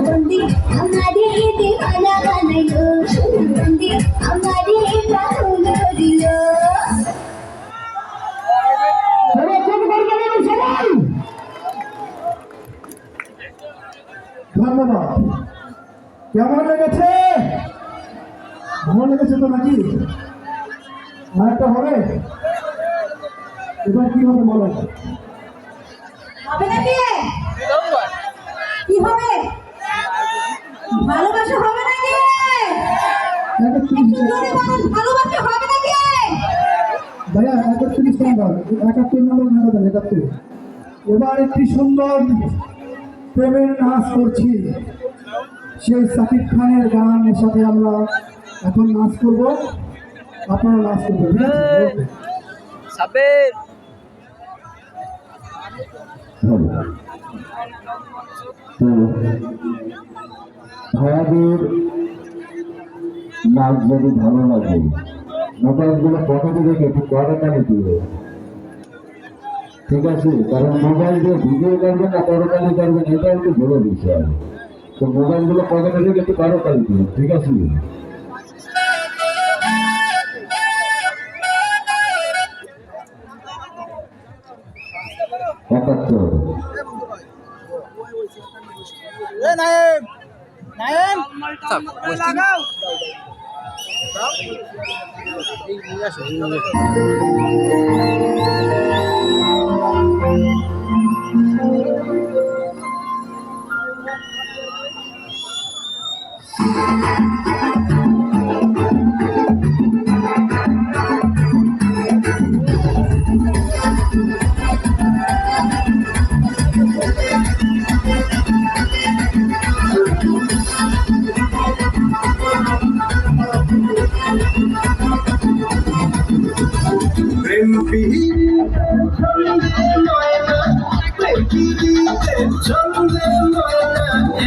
বন্দি আমারে দিওয়ানা বানাইলো বন্দি আমারে পাগল করিলো। ধন্যবাদ। কেমন লেগেছে? ভালো লেগেছে তো নাকি? আরেকটা হবে? এবার কি হবে বলো? হবে নাকি? কি হবে? ভালোবাসা হবে নাকি? ভালোবাসা হবে নাকি? ভাইয়া 31 নম্বর 71 নম্বর নাম্বার দেন 71। এবার একটি সুন্দর প্রেমের নাচ করছি, সেই সাকিব খানের গানের সাথে আমরা এখন নাচ করব, আপনারা নাচ করবেন। সাবের তো ভাইয়াদের নাচ যদি ভালো লাগে মোবাইলগুলো পকেটে রেখে একটু করতালি দিবে, ঠিক আছে? কারণ মোবাইল দিয়ে ভিডিও করবেন না করতালি করবেন এটা একটু বড় বিষয়। তো মোবাইলগুলো পকেটে রেখে একটু করতালি দিবে, ঠিক আছে? একাত্তর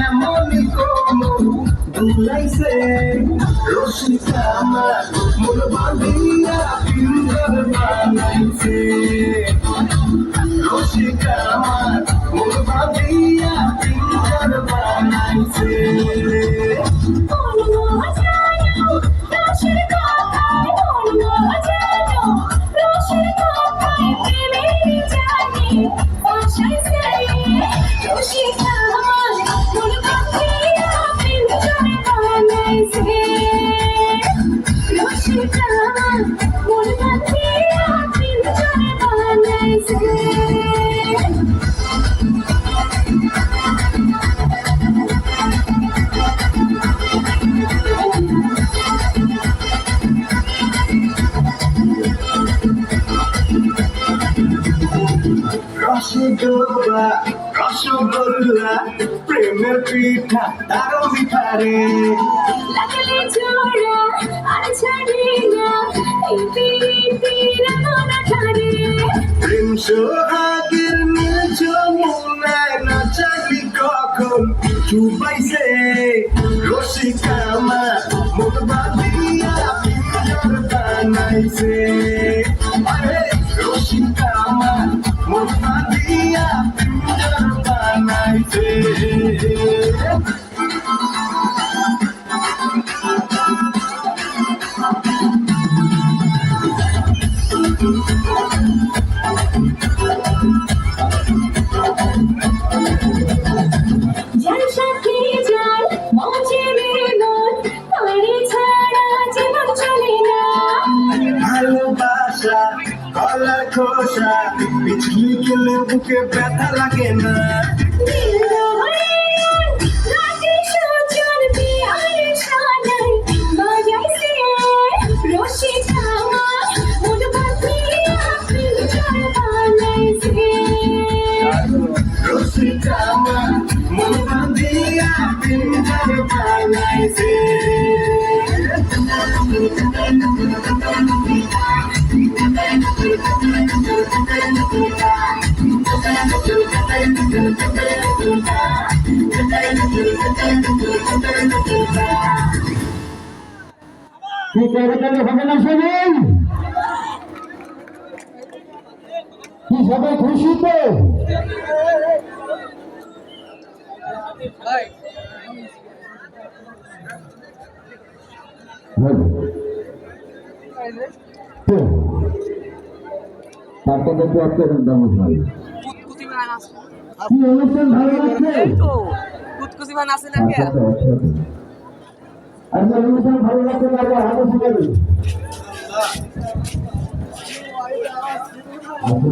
এমনই দুলাইছে রশিকা আমার মন বাঁধিয়া পিঞ্জর বানাইছে, রশিকা আমার মন বাঁধিয়া পিঞ্জর বানাইছে। রসগোল্লা রসগোল্লা প্রেমের পিঠা তারও মিঠারে লাগলে জোড়া আর ছাড়ি না এই পিরিতির মনা ঠারে প্রেম সোহাগের নীল যমুনায় নাচালি কখন চুপাইছে, রসিকা আমার মন বাঁধিয়া পিঞ্জর বানাইছে, আরে রসিকা আমার মন বাঁধিয়া পিঞ্জর বানাইছে। যার সাথে যার মজে মেলন তারে ছাড়া জীবন চলে না। ভালোবাসা গলার খোসা পিছলি গেলে বুকে ব্যথা লাগে না। রসিকা আমার মন বাঁধিয়া পিঞ্জর বানাইছে। কি করতালি হবে না সবাই? কি সবাই খুশি তো? তারপর দেখতে আসতে ভাই কি অনুষ্ঠান ভালো লাগছে আচ্ছা অনুষ্ঠান ভালো লাগছে তারপর হাতে